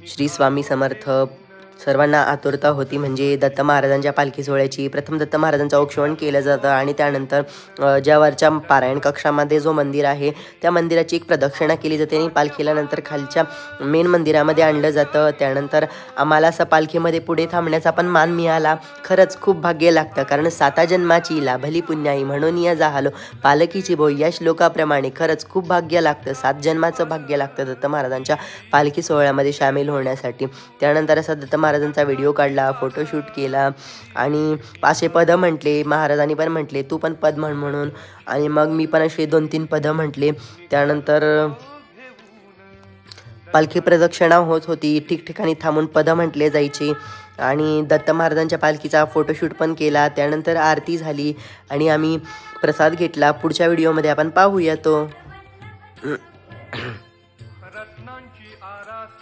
श्री स्वामी समर्थ. सर्वांना आतुरता होती म्हणजे दत्त महाराजांच्या पालखी सोहळ्याची. प्रथम दत्त महाराजांचं औक्षवण केलं जातं आणि त्यानंतर ज्या वरच्या पारायण कक्षामध्ये जो मंदिर आहे त्या मंदिराची एक प्रदक्षिणा केली जाते आणि पालखीला नंतर खालच्या मेन मंदिरामध्ये आणलं जातं. त्यानंतर आम्हाला असं पालखीमध्ये पुढे थांबण्याचा पण मान मिळाला. खरंच खूप भाग्य लागतं, कारण 7 जन्माची लाभली पुण्याई म्हणून या जाहलो पालखीची बोई या श्लोकाप्रमाणे खरंच खूप भाग्य लागतं. 7 जन्माचं भाग्य लागतं दत्त महाराजांच्या पालखी सोहळ्यामध्ये सामील होण्यासाठी. त्यानंतर असं दत्त महाराजांचा व्हिडिओ काढला, फोटोशूट केला आणि असे पद म्हटले. महाराजांनी पण म्हटले तू पण पद म्हण म्हणून, आणि मग मी पण असे 2-3 पदं म्हटले. त्यानंतर पालखी प्रदक्षिणा होत होती, ठिकठिकाणी थांबून पदं म्हटले जायची आणि दत्त महाराजांच्या पालखीचा फोटोशूट पण केला. त्यानंतर आरती झाली आणि आम्ही प्रसाद घेतला. पुढच्या व्हिडिओमध्ये आपण पाहूया तो.